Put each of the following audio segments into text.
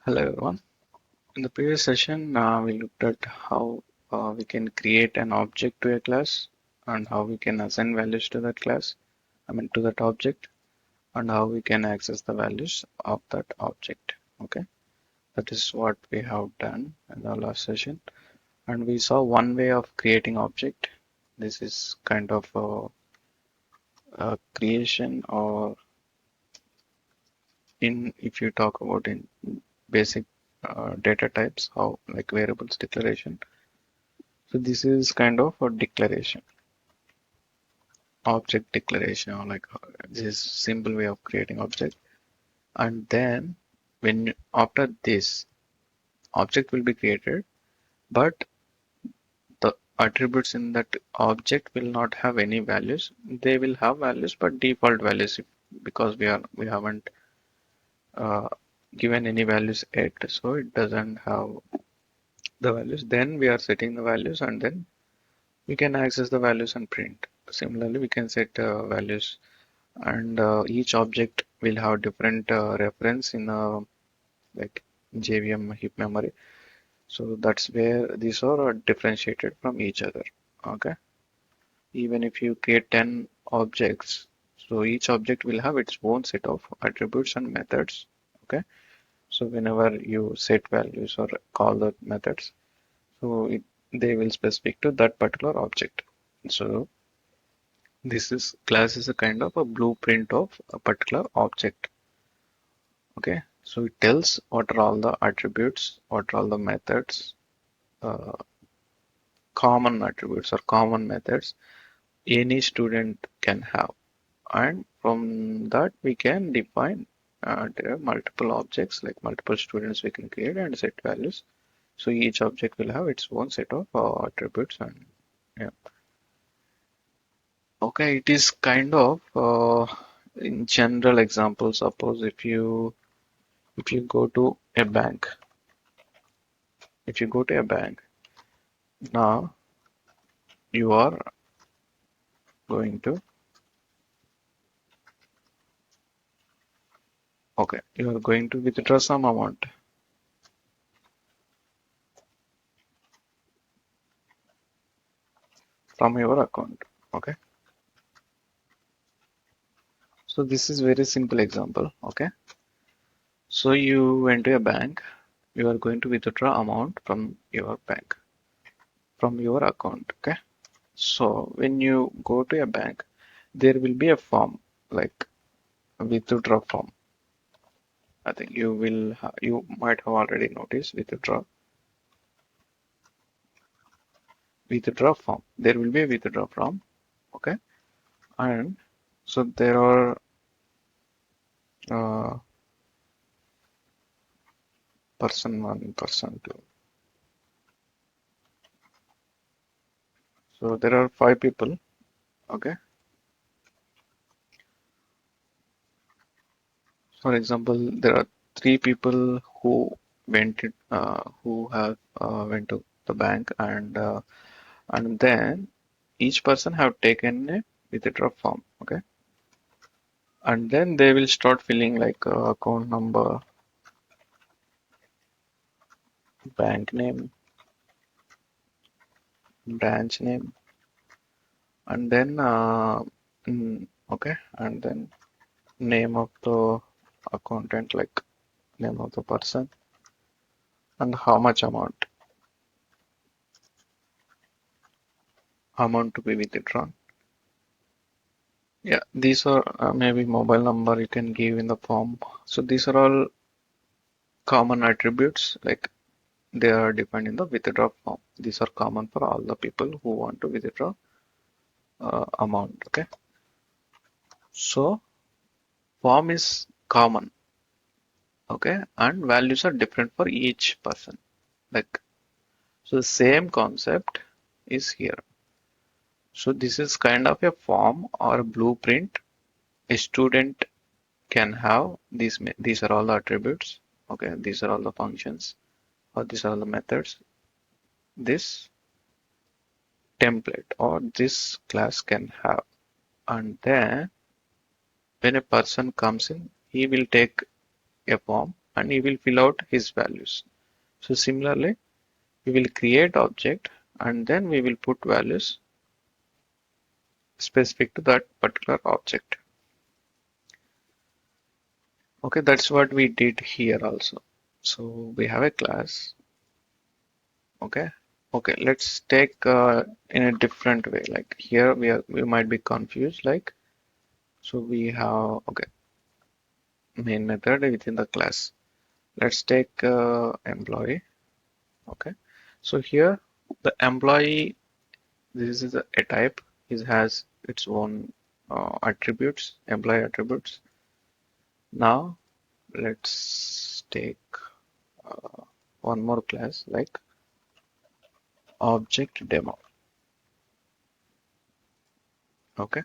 Hello everyone. In the previous session, we looked at how we can create an object to a class and how we can assign values to that class, to that object, and how we can access the values of that object. Okay, that is what we have done in the last session. And we saw one way of creating object. This is kind of a creation, or in if you talk about in basic data types, how like variables declaration. So this is kind of a declaration, object declaration, or like this simple way of creating object. And then after this, object will be created, but the attributes in that object will not have any values. They will have values, but default values because we haven't uh, given any values yet, so it doesn't have the values. Then we are setting the values, and then we can access the values and print. Similarly, we can set values, and each object will have different reference in like JVM heap memory. So that's where these are differentiated from each other. Okay. Even if you create 10 objects, so each object will have its own set of attributes and methods. Okay. So whenever you set values or call the methods, so they will specific to that particular object. So this is class is a kind of a blueprint of a particular object. Okay, so it tells what are all the attributes, what are all the methods, uh, common attributes or common methods any student can have. And from that we can define there are multiple objects, like multiple students we can create and set values. So each object will have its own set of attributes, and yeah. Okay, it is kind of in general example. Suppose if you go to a bank, if you go to a bank now, you are going to okay, you are going to withdraw some amount from your account. Okay, so this is very simple example. Okay, so you went to a bank, you are going to withdraw amount from your bank, from your account. Okay, so when you go to a bank, there will be a form, like a withdraw form. I think you might have already noticed withdraw form. There will be a withdraw form. Okay, and so there are uh, person one, person two. So there are five people. Okay, for example, there are three people who went to the bank, and then each person have taken a withdraw form. Okay, and then they will start filling like account number, bank name, branch name, and then okay, and then name of the accountant, like name of the person, and how much amount to be withdrawn. Yeah, these are maybe mobile number you can give in the form. So these are all common attributes, like they are defined in the withdraw form. These are common for all the people who want to withdraw amount. Okay, so form is common. Okay, and values are different for each person. Like, so the same concept is here. So this is kind of a form or a blueprint. A student can have these are all the attributes. Okay, these are all the functions, or these are all the methods. This template or this class can have. And then when a person comes in, he will take a form and he will fill out his values. So similarly, we will create object and then we will put values specific to that particular object. Okay, that's what we did here also. So we have a class. Okay. Okay, let's take in a different way. Like here we might be confused. Like so we have okay main method within the class. Let's take employee. Okay. So here the employee, this is a type. It has its own attributes, employee attributes. Now let's take uh, one more class like object demo. Okay.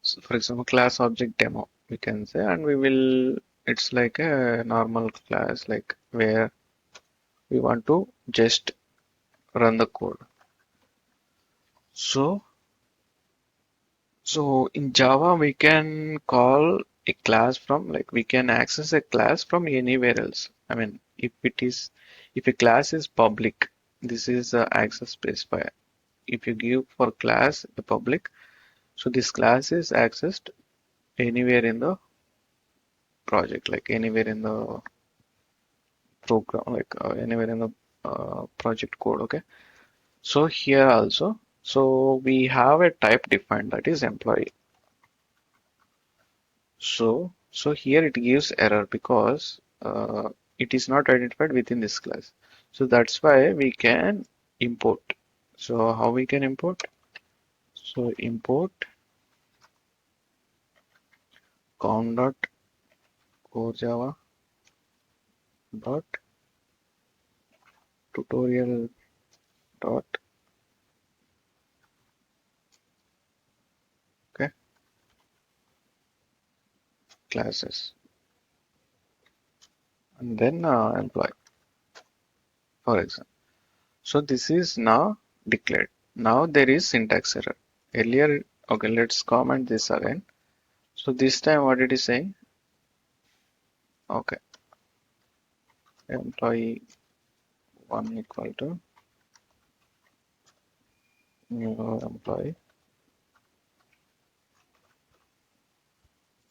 So for example, class object demo, we can say, and we will, it's like a normal class, like where we want to just run the code. So, so in Java, we can call a class from, like we can access a class from anywhere else. I mean, if a class is public, this is access specifier. If you give for class a public, so this class is accessed anywhere in the project, like anywhere in the program, like anywhere in the project code. Okay. So here also, so we have a type defined, that is employee. So here it gives error because it is not identified within this class. So that's why we can import. So how we can import? So import com.core dot tutorial dot okay classes and then employee, for example. So this is now declared. Now there is syntax error. Earlier, okay, let's comment this again. So this time what it is saying? Okay, employee one equal to new employee.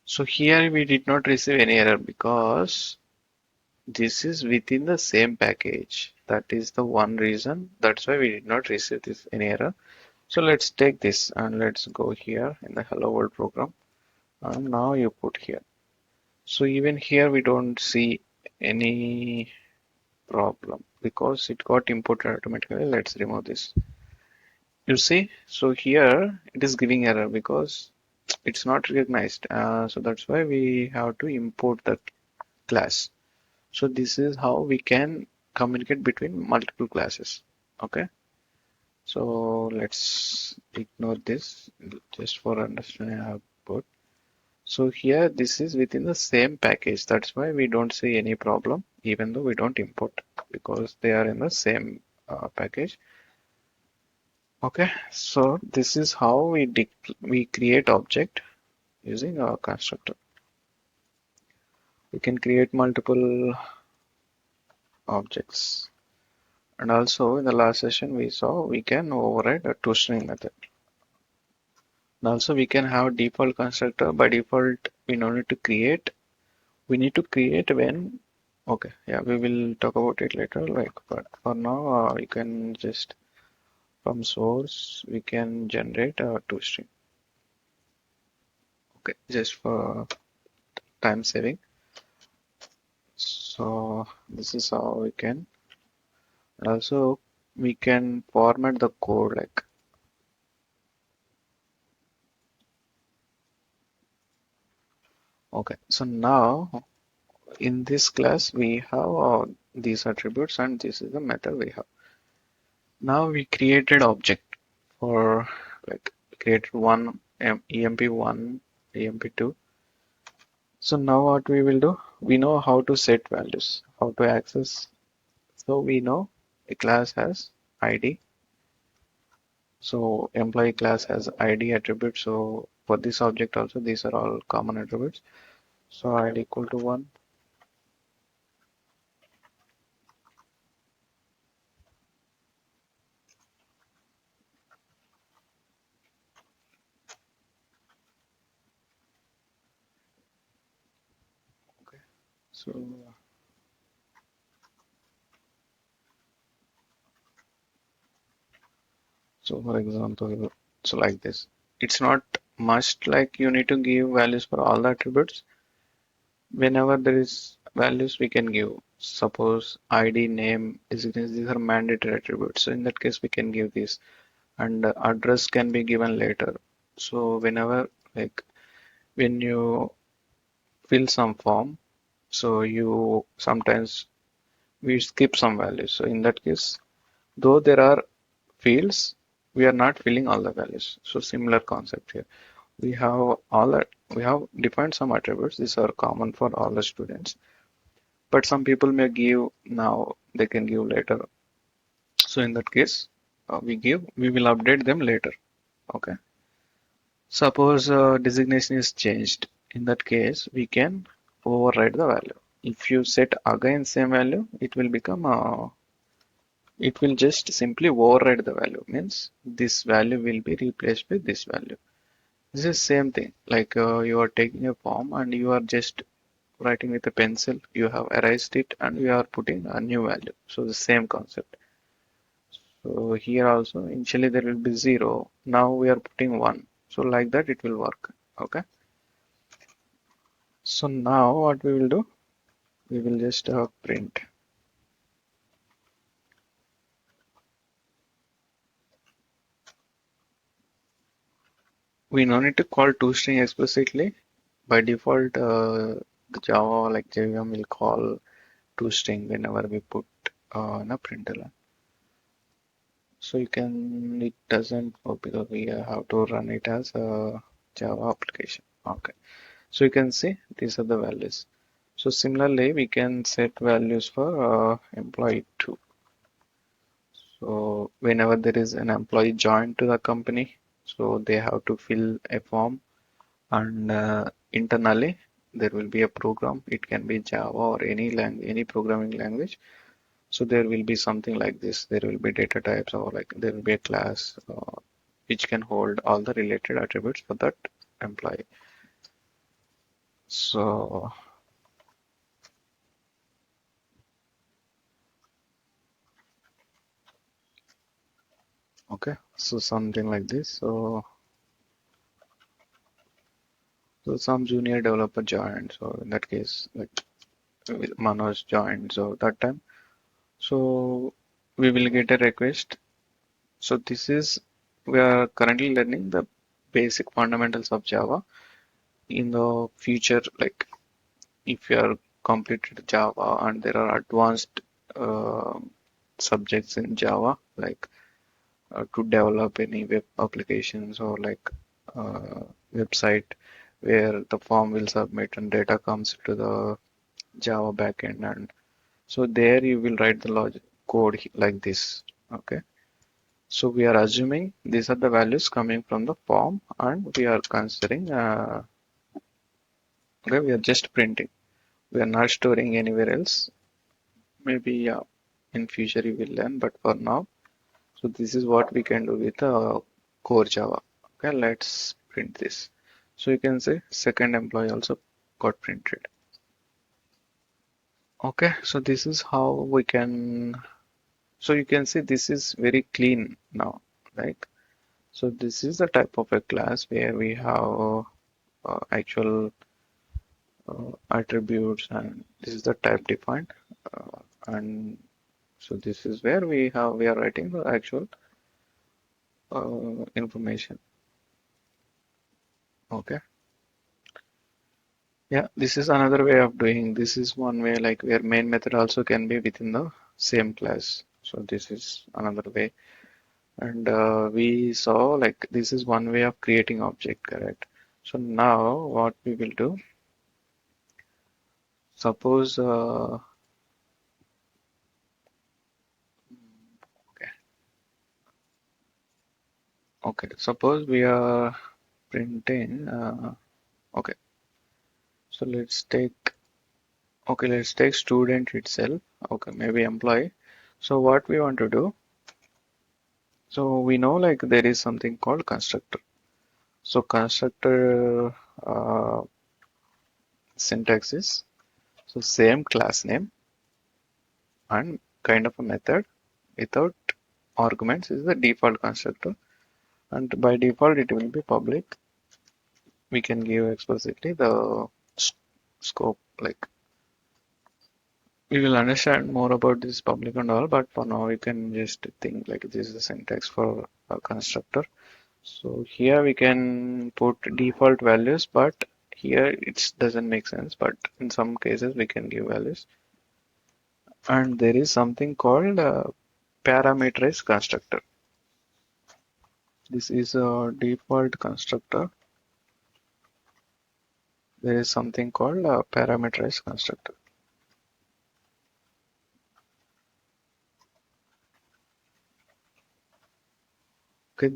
So here we did not receive any error because this is within the same package. That is the one reason. That's why we did not receive this any error. So let's take this and let's go here in the hello world program. And now you put here. So even here we don't see any problem because it got imported automatically. Let's remove this. You see, so here it is giving error because it's not recognized. So that's why we have to import that class. So this is how we can communicate between multiple classes. Okay. So let's ignore this just for understanding how to put. So here this is within the same package. That's why we don't see any problem even though we don't import because they are in the same package. Okay, so this is how we create object using our constructor. We can create multiple objects. And also in the last session we saw we can override a toString method. And also we can have default constructor. By default we don't need to create. We need to create when, okay, yeah, we will talk about it later. Like, but for now, you can just from source we can generate a toString. Okay, just for time saving. So this is how we can. And also we can format the code like. Okay, so now in this class we have these attributes and this is the method we have. Now we created object for like created one emp1, emp2. So now what we will do, we know how to set values, how to access. So we know a class has ID. So employee class has ID attribute. So for this object also, these are all common attributes. So ID equal to 1. So, so for example, so like this, it's not must like you need to give values for all the attributes. Whenever there is values, we can give. Suppose ID, name, designation, these are mandatory attributes. So in that case, we can give these, and address can be given later. So whenever like when you fill some form, so you sometimes we skip some values. So in that case, though there are fields, we are not filling all the values. So similar concept here. We have all that we have defined some attributes. These are common for all the students. But some people may give now, they can give later. So in that case, we will update them later. Okay. Suppose designation is changed. In that case, we can override the value. If you set again same value, it will just simply override the value. Means this value will be replaced with this value. This is same thing. Like you are taking a form and you are just writing with a pencil. You have erased it and you are putting a new value. So the same concept. So here also initially there will be 0. Now we are putting 1. So like that it will work. Okay. So now what we will do? We will just print. We no need to call toString explicitly. By default, the Java like JVM will call toString whenever we put in a println. So you can, it doesn't work because we have to run it as a Java application. Okay. So you can see these are the values. So similarly, we can set values for employee 2. So whenever there is an employee joined to the company, so they have to fill a form, and internally there will be a program. It can be Java or any programming language. So there will be something like this. There will be data types, or like there will be a class which can hold all the related attributes for that employee. So okay, so something like this. So some junior developer joined. So in that case, like Manoj joined. So that time, so we will get a request. So this is we are currently learning the basic fundamentals of Java. In the future, like if you are completed Java and there are advanced uh, subjects in Java, like to develop any web applications or like uh, website where the form will submit and data comes to the Java backend, and so there you will write the logic code like this. Okay. So we are assuming these are the values coming from the form, and we are considering okay, we are just printing. We are not storing anywhere else. Maybe in future you will learn, but for now, so this is what we can do with core Java. Okay, let's print this. So you can say second employee also got printed. Okay, so this is how we can. So you can see this is very clean now, right? So this is the type of a class where we have actual attributes, and this is the type defined, and so this is where we are writing the actual information. Okay. Yeah, this is another way of doing. This is one way, like where main method also can be within the same class. So this is another way. And we saw like this is one way of creating object, correct? So now what we will do, suppose okay, okay, suppose we are printing okay, so let's take student itself. Okay, maybe employee. So what we want to do, so we know like there is something called constructor. So constructor syntax is So same class name and kind of a method without arguments is the default constructor, and by default it will be public. We can give explicitly the scope, like we will understand more about this public and all, but for now you can just think like this is the syntax for a constructor. So here we can put default values, but here it doesn't make sense, but in some cases we can give values. And there is something called parameterized constructor. This is a default constructor. There is something called a parameterized constructor. Okay,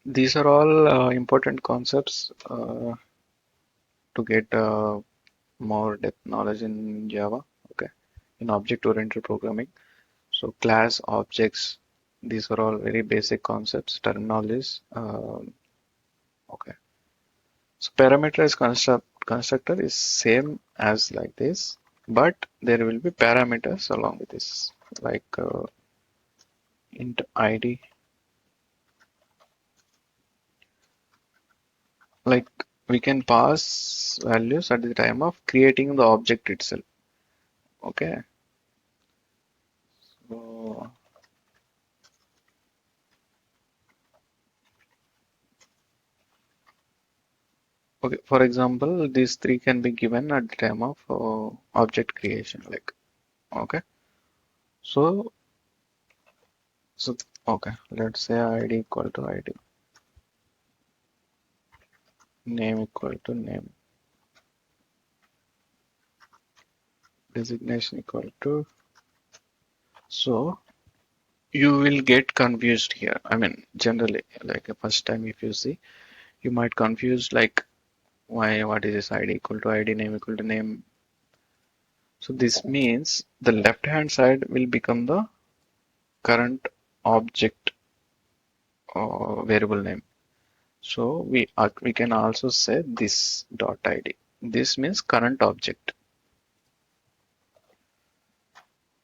these are all important concepts to get more depth knowledge in Java. Okay, in object-oriented programming. So class, objects, these are all very basic concepts, terminologies. Okay. So parameterized constructor is same as like this, but there will be parameters along with this, like int id. Like we can pass values at the time of creating the object itself. Okay. So, okay. For example, these three can be given at the time of object creation. Like okay. So okay. Let's say id equal to id, name equal to name, designation equal to. So you will get confused here. I mean, generally, like the first time if you see, you might confuse like why, what is this ID equal to ID, name equal to name. So this means the left hand side will become the current object variable name. So we can also say this dot ID. This means current object.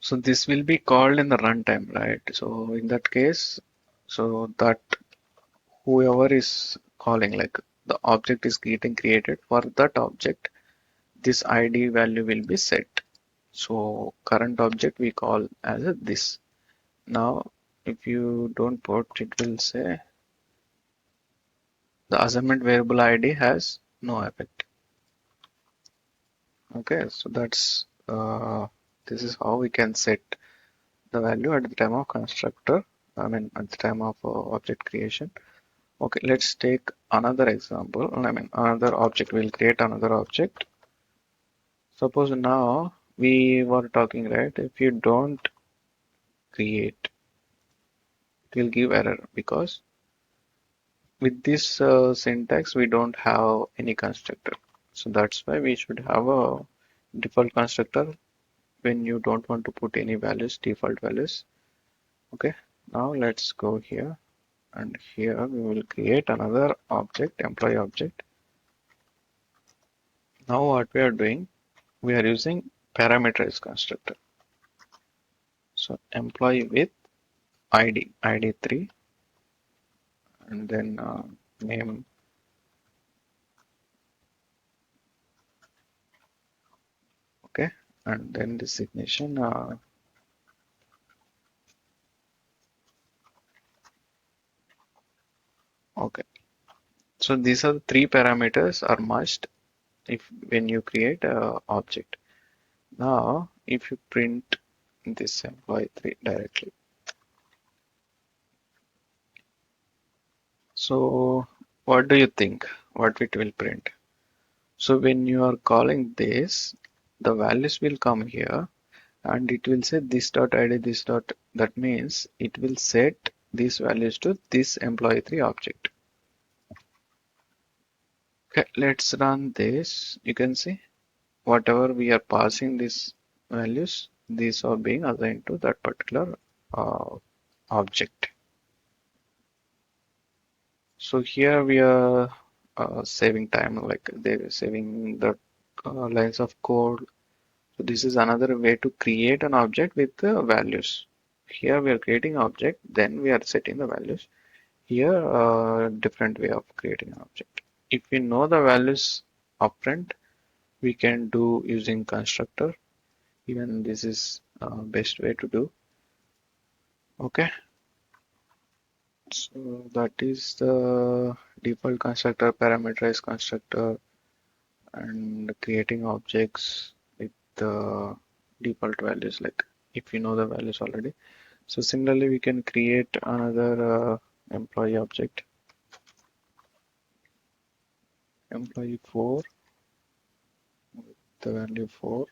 So this will be called in the runtime, right? So in that case, so that whoever is calling, like the object is getting created for that object, this id value will be set. So current object we call as a this. Now if you don't put, it will say the assignment variable id has no effect. Okay, so that's this is how we can set the value at the time of constructor, I mean at the time of object creation. Okay, let's take another example. I mean another object. We'll create another object. Suppose now we were talking, right? If you don't create, it will give error because with this syntax we don't have any constructor. So that's why we should have a default constructor when you don't want to put any values, default values. Okay, now let's go here, and here we will create another object, employee object. Now what we are doing, we are using parameterized constructor. So employee with id 3, and then name. Okay, and then designation. Okay, so these are the three parameters are must if when you create a object. Now if you print this employee 3 directly, so what do you think, what it will print? So when you are calling this, the values will come here and it will say this dot id, this dot. That means it will set these values to this employee 3 object. Okay, let's run this. You can see whatever we are passing these values, these are being assigned to that particular object. So here we are saving time, like they're saving the lines of code. So this is another way to create an object with the values. Here we are creating object, then we are setting the values. Here, different way of creating an object. If we know the values upfront, we can do using constructor. Even this is best way to do. Okay, so that is the default constructor, parameterized constructor, and creating objects with the default values. Like if you know the values already. So similarly, we can create another employee object, employee 4, the value 4.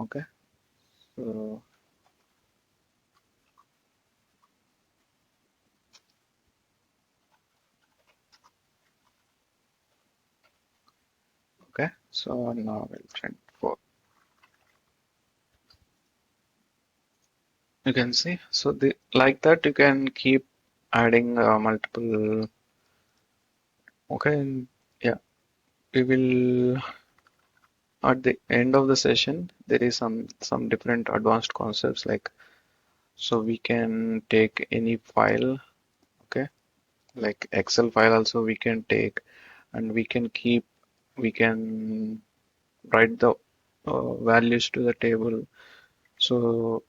Okay, so okay, so now we'll print 4. You can see, so the like that you can keep adding multiple. Okay, and yeah, we will at the end of the session there is some different advanced concepts like so we can take any file, okay, like Excel file also we can take and we can write the values to the table. So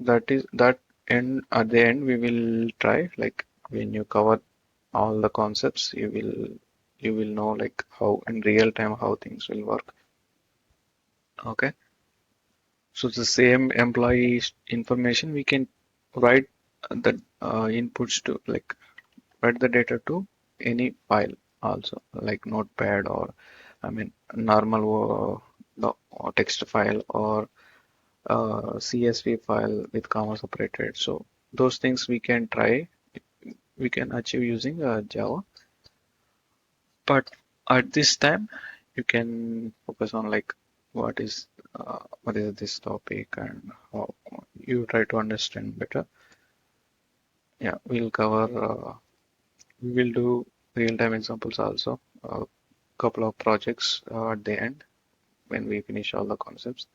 that is that end at the end we will try like when you cover all the concepts you will know like how in real time how things will work. Okay, so the same employee information we can write the inputs to like write the data to any file also like notepad or I mean normal text file or CSV file with comma separated. So those things we can try, we can achieve using Java. But at this time, you can focus on like what is this topic and how you try to understand better. Yeah, we'll cover. We will do real-time examples also. A couple of projects at the end when we finish all the concepts.